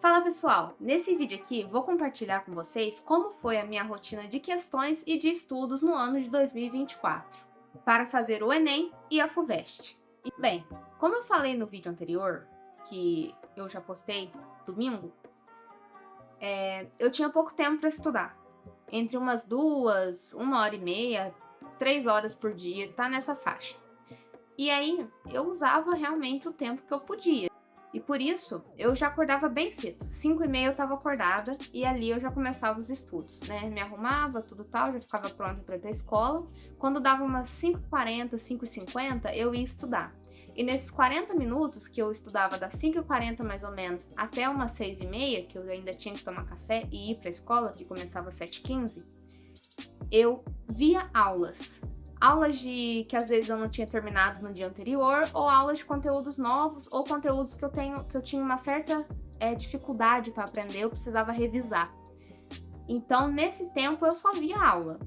Fala pessoal, nesse vídeo aqui vou compartilhar com vocês como foi a minha rotina de questões e de estudos no ano de 2024 para fazer o Enem e a FUVEST. E bem, como eu falei no vídeo anterior, que eu já postei domingo, eu tinha pouco tempo para estudar, entre umas 2, 1h30, 3 horas por dia, tá nessa faixa. E aí eu usava realmente o tempo que eu podia. E por isso, eu já acordava bem cedo. 5h30 eu estava acordada e ali eu já começava os estudos, né? Me arrumava, tudo tal, já ficava pronta para ir pra escola. Quando dava umas 5h40, 5h50, eu ia estudar. E nesses 40 minutos que eu estudava das 5h40 mais ou menos até umas 6h30, que eu ainda tinha que tomar café e ir pra escola, que começava às 7h15, eu via aulas. Aulas de que às vezes eu não tinha terminado no dia anterior, ou aulas de conteúdos novos, ou conteúdos que eu tinha uma certa dificuldade para aprender, eu precisava revisar. Então, nesse tempo, eu só via aula.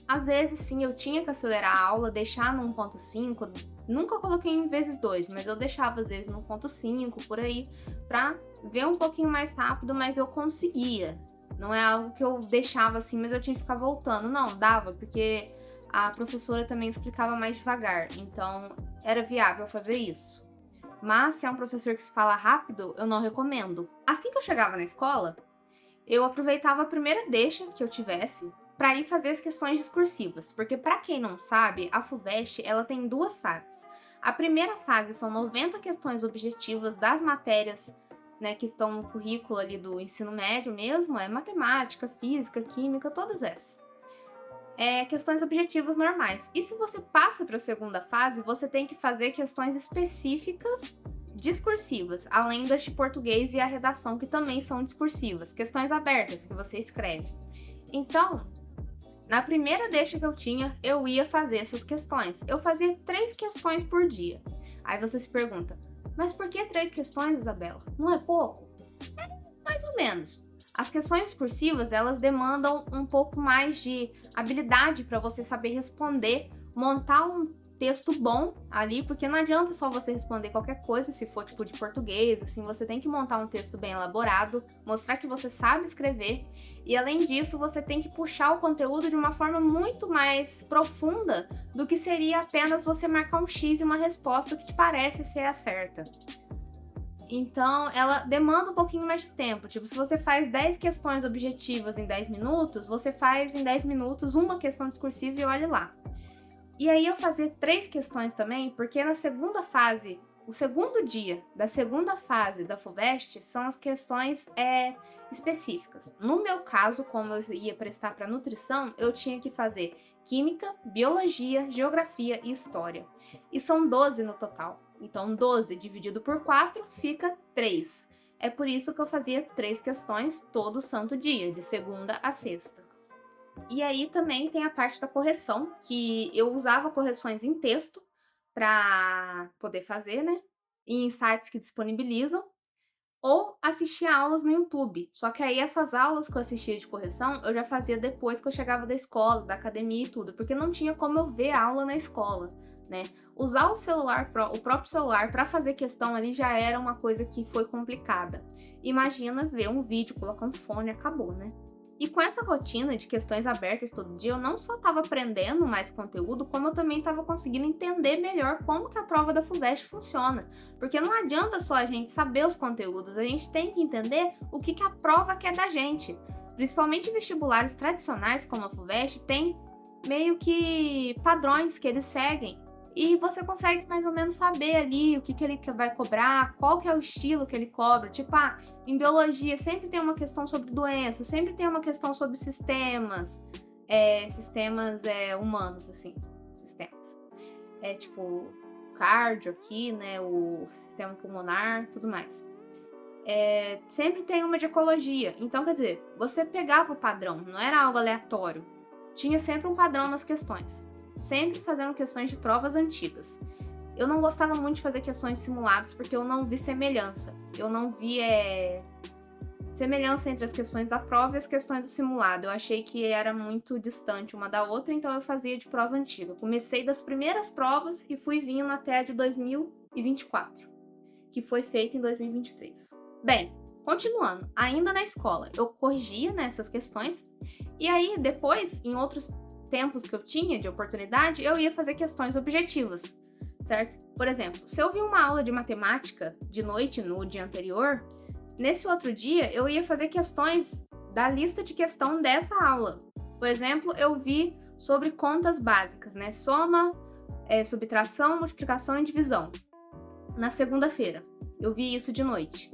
Às vezes, sim, eu tinha que acelerar a aula, deixar no 1.5, nunca coloquei em vezes 2, mas eu deixava às vezes no 1.5, por aí, para ver um pouquinho mais rápido, mas eu conseguia. Não é algo que eu deixava assim, mas eu tinha que ficar voltando. Não, dava, porque a professora também explicava mais devagar, então era viável fazer isso. Mas se é um professor que se fala rápido, eu não recomendo. Assim que eu chegava na escola, eu aproveitava a primeira deixa que eu tivesse para ir fazer as questões discursivas, porque para quem não sabe, a FUVEST ela tem duas fases. A primeira fase são 90 questões objetivas das matérias, né, que estão no currículo ali do ensino médio mesmo, é matemática, física, química, todas essas. Questões objetivas normais. E se você passa para a segunda fase, você tem que fazer questões específicas discursivas, além das de português e a redação, que também são discursivas, questões abertas que você escreve. Então, na primeira deixa que eu tinha, eu ia fazer essas questões. Eu fazia 3 questões por dia. Aí você se pergunta, mas por que 3 questões, Isabela? Não é pouco? Mais ou menos. As questões discursivas, elas demandam um pouco mais de habilidade para você saber responder, montar um texto bom ali, porque não adianta só você responder qualquer coisa, se for tipo de português, assim, você tem que montar um texto bem elaborado, mostrar que você sabe escrever, e além disso, você tem que puxar o conteúdo de uma forma muito mais profunda do que seria apenas você marcar um X e uma resposta que te parece ser a certa. Então, ela demanda um pouquinho mais de tempo. Tipo, se você faz 10 questões objetivas em 10 minutos, você faz em 10 minutos uma questão discursiva e olhe lá. E aí eu fazia 3 questões também, porque na segunda fase, o segundo dia da segunda fase da FUVEST são as questões específicas. No meu caso, como eu ia prestar para nutrição, eu tinha que fazer química, biologia, geografia e história. E são 12 no total. Então, 12 dividido por 4 fica 3. É por isso que eu fazia 3 questões todo santo dia, de segunda a sexta. E aí também tem a parte da correção, que eu usava correções em texto para poder fazer, né, em sites que disponibilizam, ou assistir aulas no YouTube. Só que aí essas aulas que eu assistia de correção, eu já fazia depois que eu chegava da escola, da academia e tudo, porque não tinha como eu ver a aula na escola, né. Usar o celular, o próprio celular para fazer questão ali já era uma coisa que foi complicada. Imagina ver um vídeo, colocar um fone, acabou, né. E com essa rotina de questões abertas todo dia, eu não só estava aprendendo mais conteúdo, como eu também estava conseguindo entender melhor como que a prova da FUVEST funciona. Porque não adianta só a gente saber os conteúdos, a gente tem que entender o que a prova quer da gente. Principalmente vestibulares tradicionais como a FUVEST, tem meio que padrões que eles seguem. E você consegue mais ou menos saber ali o que ele vai cobrar, qual que é o estilo que ele cobra. Tipo, em biologia sempre tem uma questão sobre doença, sempre tem uma questão sobre sistemas, humanos, assim, sistemas. Tipo, cardio aqui, né, o sistema pulmonar, tudo mais. Sempre tem uma de ecologia. Então, quer dizer, você pegava o padrão, não era algo aleatório. Tinha sempre um padrão nas questões. Sempre fazendo questões de provas antigas. Eu não gostava muito de fazer questões simuladas porque eu não vi semelhança. Eu não vi semelhança entre as questões da prova e as questões do simulado. Eu achei que era muito distante uma da outra, então eu fazia de prova antiga. Comecei das primeiras provas e fui vindo até a de 2024, que foi feita em 2023. Bem, Continuando, ainda na escola, eu corrigia, né, essas questões, e aí depois, em outros tempos que eu tinha de oportunidade, eu ia fazer questões objetivas, certo? Por exemplo, se eu vi uma aula de matemática de noite no dia anterior, nesse outro dia eu ia fazer questões da lista de questão dessa aula. Por exemplo, eu vi sobre contas básicas, né? Soma, subtração, multiplicação e divisão. Na segunda-feira, eu vi isso de noite.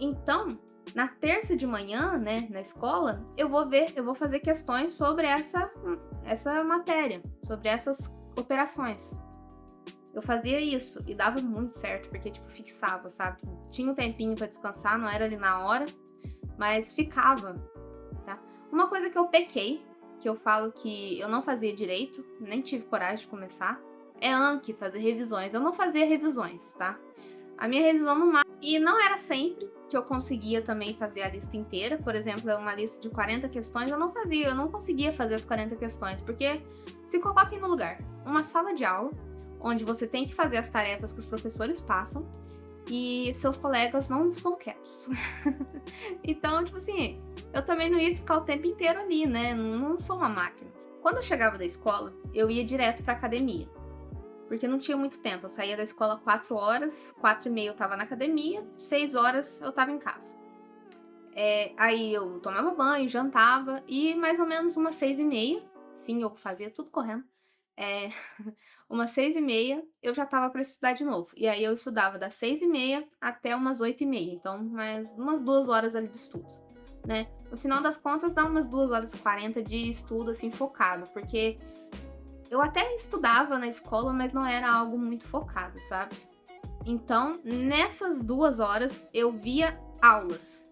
Então, na terça de manhã, né, na escola, eu vou fazer questões sobre essa matéria, sobre essas operações. Eu fazia isso e dava muito certo, porque, tipo, fixava, sabe? Tinha um tempinho pra descansar, não era ali na hora, mas ficava, tá? Uma coisa que eu pequei, que eu falo que eu não fazia direito, nem tive coragem de começar, é Anki, fazer revisões. Eu não fazia revisões, tá? A minha revisão no máximo, e não era sempre que eu conseguia também fazer a lista inteira. Por exemplo, uma lista de 40 questões, eu não conseguia fazer as 40 questões, porque se coloquem no lugar, uma sala de aula, onde você tem que fazer as tarefas que os professores passam, e seus colegas não são quietos. Então, tipo assim, eu também não ia ficar o tempo inteiro ali, né? Não sou uma máquina. Quando eu chegava da escola, eu ia direto pra academia, porque não tinha muito tempo. Eu saía da escola 4 horas, 4h30 eu tava na academia, 6 horas eu tava em casa. Aí eu tomava banho, jantava, e mais ou menos umas 6h30, sim, eu fazia tudo correndo, umas 6h30 eu já tava pra estudar de novo. E aí eu estudava das 6h30 até umas 8h30, então mais umas 2 horas ali de estudo, né? No final das contas dá umas 2 horas e 40 de estudo, assim, focado, porque eu até estudava na escola, mas não era algo muito focado, sabe? Então, nessas 2 horas, eu via aulas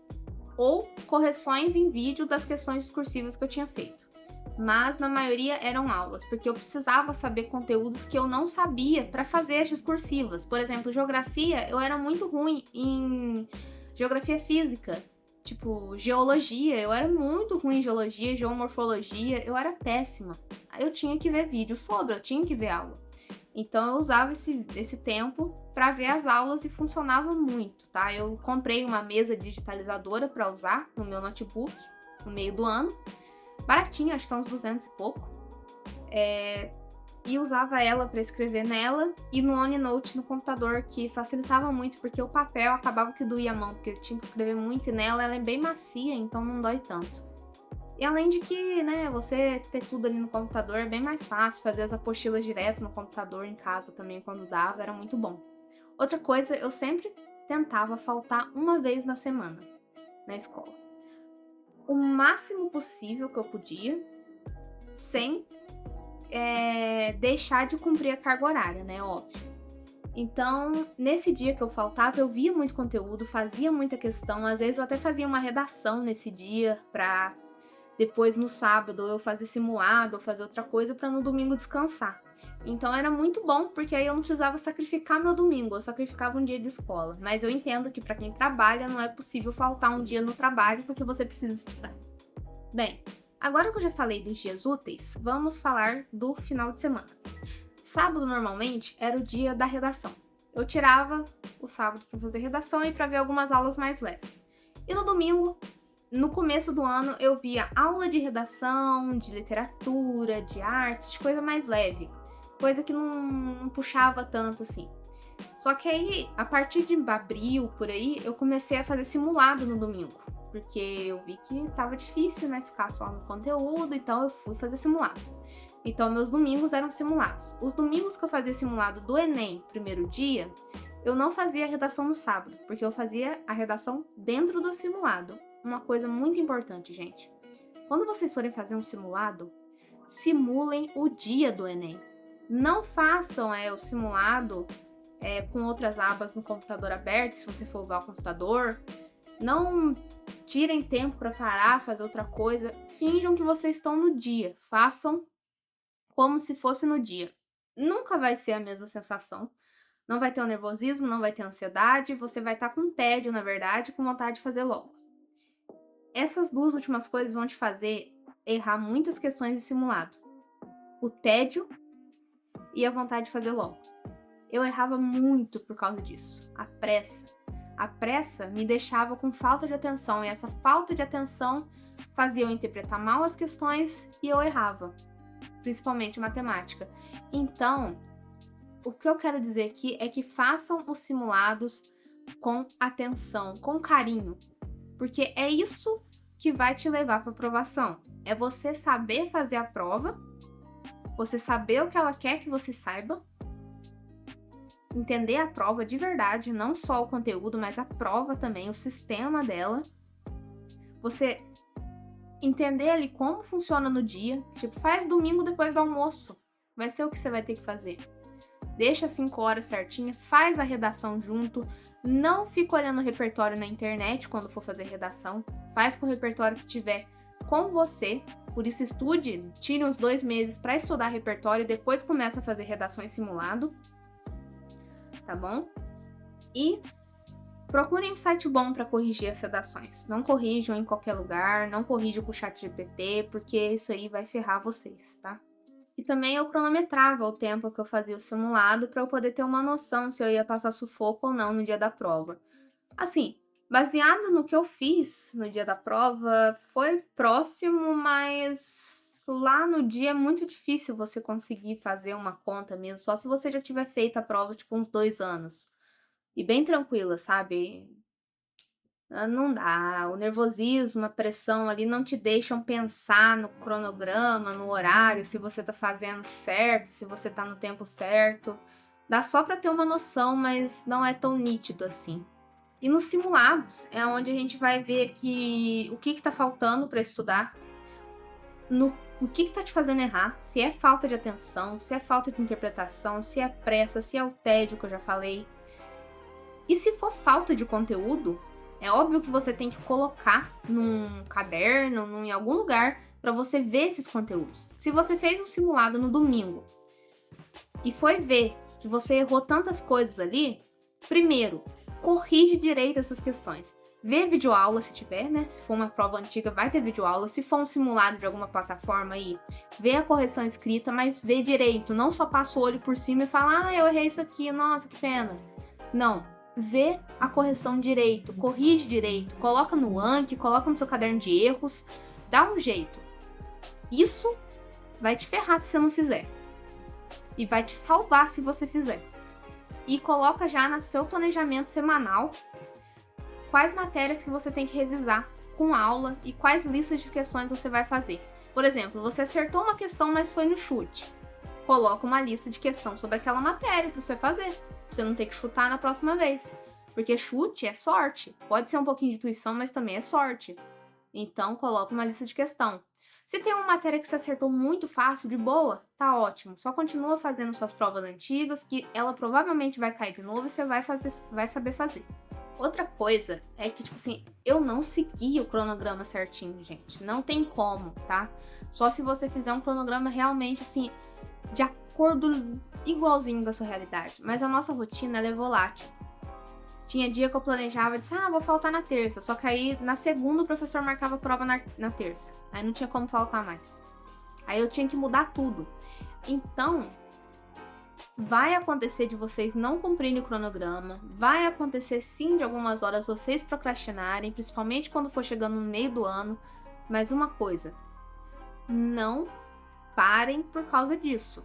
ou correções em vídeo das questões discursivas que eu tinha feito. Mas na maioria eram aulas, porque eu precisava saber conteúdos que eu não sabia para fazer as discursivas. Por exemplo, geografia, eu era muito ruim em geografia física. Tipo, geologia, eu era muito ruim em geologia, geomorfologia, eu era péssima. Aí eu tinha que ver vídeo sobre, eu tinha que ver aula. Então eu usava esse tempo para ver as aulas e funcionava muito, tá? Eu comprei uma mesa digitalizadora para usar no meu notebook no meio do ano, baratinho, acho que é uns 200 e pouco, e usava ela para escrever nela e no OneNote no computador, que facilitava muito, porque o papel acabava que doía a mão, porque eu tinha que escrever muito, e nela ela é bem macia, então não dói tanto. E além de que, né, você ter tudo ali no computador é bem mais fácil, fazer as apostilas direto no computador em casa também quando dava, era muito bom. Outra coisa, eu sempre tentava faltar uma vez na semana na escola. O máximo possível que eu podia, sem deixar de cumprir a carga horária, né, óbvio. Então, nesse dia que eu faltava, eu via muito conteúdo, fazia muita questão, às vezes eu até fazia uma redação nesse dia pra depois no sábado eu fazer simulado ou fazer outra coisa para no domingo descansar. Então era muito bom, porque aí eu não precisava sacrificar meu domingo, eu sacrificava um dia de escola. Mas eu entendo que para quem trabalha não é possível faltar um dia no trabalho porque você precisa estudar. Bem, agora que eu já falei dos dias úteis, vamos falar do final de semana. Sábado normalmente era o dia da redação. Eu tirava o sábado para fazer redação e para ver algumas aulas mais leves. E no domingo, no começo do ano, eu via aula de redação, de literatura, de arte, de coisa mais leve. Coisa que não puxava tanto assim. Só que aí, a partir de abril, por aí, eu comecei a fazer simulado no domingo. Porque eu vi que tava difícil, né, ficar só no conteúdo, então eu fui fazer simulado. Então, meus domingos eram simulados. Os domingos que eu fazia simulado do Enem, primeiro dia, eu não fazia a redação no sábado, porque eu fazia a redação dentro do simulado. Uma coisa muito importante, gente. Quando vocês forem fazer um simulado, simulem o dia do Enem. Não façam o simulado com outras abas no computador aberto, se você for usar o computador. Não tirem tempo para parar, fazer outra coisa. Finjam que vocês estão no dia. Façam como se fosse no dia. Nunca vai ser a mesma sensação. Não vai ter o nervosismo, não vai ter ansiedade. Você vai estar com tédio, na verdade, com vontade de fazer logo. Essas duas últimas coisas vão te fazer errar muitas questões de simulado. O tédio e a vontade de fazer logo. Eu errava muito por causa disso. A pressa. A pressa me deixava com falta de atenção, e essa falta de atenção fazia eu interpretar mal as questões e eu errava, principalmente matemática. Então, o que eu quero dizer aqui é que façam os simulados com atenção, com carinho, porque é isso que vai te levar para aprovação. É você saber fazer a prova, você saber o que ela quer que você saiba, entender a prova de verdade, não só o conteúdo, mas a prova também, o sistema dela. Você entender ali como funciona no dia, tipo, faz domingo depois do almoço, vai ser o que você vai ter que fazer. Deixa 5 horas certinha, faz a redação junto, não fica olhando o repertório na internet quando for fazer redação, faz com o repertório que tiver com você, por isso estude, tire uns 2 meses para estudar repertório e depois começa a fazer redação em simulado, tá bom? E procurem um site bom para corrigir as redações, não corrijam em qualquer lugar, não corrijam com o ChatGPT, porque isso aí vai ferrar vocês, tá? E também eu cronometrava o tempo que eu fazia o simulado para eu poder ter uma noção se eu ia passar sufoco ou não no dia da prova. Assim, baseado no que eu fiz no dia da prova, foi próximo, mas lá no dia é muito difícil você conseguir fazer uma conta mesmo, só se você já tiver feito a prova, tipo, uns 2 anos. E bem tranquila, sabe? Não dá, o nervosismo, a pressão ali não te deixam pensar no cronograma, no horário, se você tá fazendo certo, se você tá no tempo certo. Dá só para ter uma noção, mas não é tão nítido assim. E nos simulados é onde a gente vai ver que o que tá faltando para estudar, o que tá te fazendo errar, se é falta de atenção, se é falta de interpretação, se é pressa, se é o tédio que eu já falei. E se for falta de conteúdo, é óbvio que você tem que colocar num caderno, em algum lugar, para você ver esses conteúdos. Se você fez um simulado no domingo e foi ver que você errou tantas coisas ali, primeiro, corrige direito essas questões. Vê videoaula se tiver, né? Se for uma prova antiga, vai ter videoaula. Se for um simulado de alguma plataforma aí, vê a correção escrita, mas vê direito. Não só passa o olho por cima e fala, eu errei isso aqui, nossa, que pena. Não. Vê a correção direito, corrige direito, coloca no Anki, coloca no seu caderno de erros, dá um jeito. Isso vai te ferrar se você não fizer. E vai te salvar se você fizer. E coloca já no seu planejamento semanal quais matérias que você tem que revisar com aula e quais listas de questões você vai fazer. Por exemplo, você acertou uma questão, mas foi no chute. Coloca uma lista de questão sobre aquela matéria para você fazer. Você não ter que chutar na próxima vez. Porque chute é sorte. Pode ser um pouquinho de intuição, mas também é sorte. Então, coloca uma lista de questão. Se tem uma matéria que você acertou muito fácil, de boa, tá ótimo. Só continua fazendo suas provas antigas, que ela provavelmente vai cair de novo e você vai saber fazer. Outra coisa é que, tipo assim, eu não segui o cronograma certinho, gente. Não tem como, tá? Só se você fizer um cronograma realmente, assim, de acordo igualzinho com a sua realidade. Mas a nossa rotina, ela é volátil. Tinha dia que eu planejava e disse, vou faltar na terça. Só que aí, na segunda, o professor marcava a prova na terça. Aí não tinha como faltar mais. Aí eu tinha que mudar tudo. Então, vai acontecer de vocês não cumprirem o cronograma. Vai acontecer, sim, de algumas horas vocês procrastinarem, principalmente quando for chegando no meio do ano. Mas uma coisa, não parem por causa disso.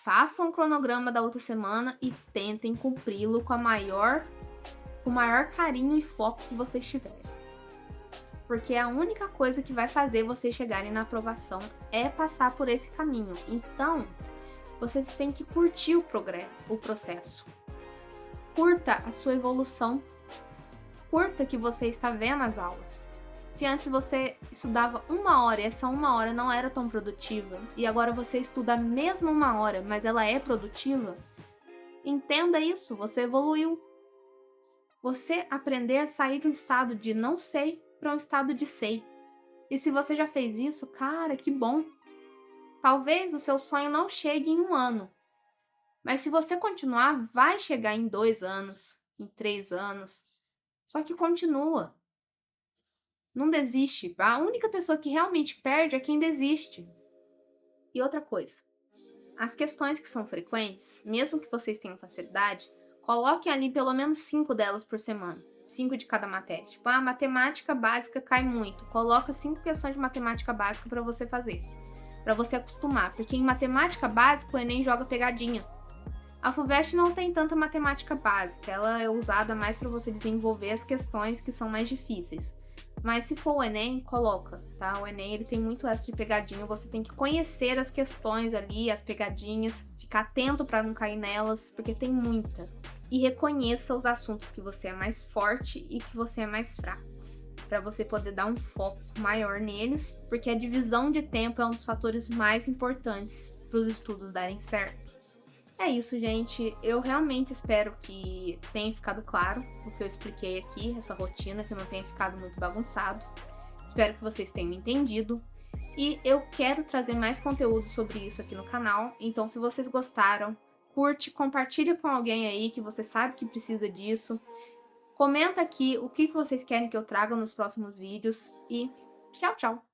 Façam o cronograma da outra semana e tentem cumpri-lo com o maior carinho e foco que vocês tiverem. Porque a única coisa que vai fazer vocês chegarem na aprovação é passar por esse caminho. Então, vocês têm que curtir o processo. Curta a sua evolução. Curta que você está vendo as aulas. Se antes você estudava 1 hora e essa 1 hora não era tão produtiva, e agora você estuda a mesma 1 hora, mas ela é produtiva, entenda isso, você evoluiu. Você aprender a sair de um estado de não sei para um estado de sei. E se você já fez isso, cara, que bom. Talvez o seu sonho não chegue em 1 ano, mas se você continuar, vai chegar em 2 anos, em 3 anos. Só que continua. Não desiste. A única pessoa que realmente perde é quem desiste. E outra coisa, as questões que são frequentes, mesmo que vocês tenham facilidade, Coloquem ali pelo menos 5 delas por semana, 5 de cada matéria. Tipo, a matemática básica cai muito, coloca 5 questões de matemática básica para você fazer, para você acostumar, porque em matemática básica o Enem joga pegadinha. A FUVEST não tem tanta matemática básica, ela é usada mais para você desenvolver as questões que são mais difíceis. Mas se for o Enem, coloca, tá? O Enem ele tem muito essa de pegadinha, você tem que conhecer as questões ali, as pegadinhas, ficar atento para não cair nelas, porque tem muita. E reconheça os assuntos que você é mais forte e que você é mais fraco, para você poder dar um foco maior neles, porque a divisão de tempo é um dos fatores mais importantes para os estudos darem certo. É isso, gente. Eu realmente espero que tenha ficado claro o que eu expliquei aqui, essa rotina, que não tenha ficado muito bagunçado. Espero que vocês tenham entendido. E eu quero trazer mais conteúdo sobre isso aqui no canal. Então, se vocês gostaram, curte, compartilha com alguém aí que você sabe que precisa disso. Comenta aqui o que vocês querem que eu traga nos próximos vídeos. E tchau, tchau!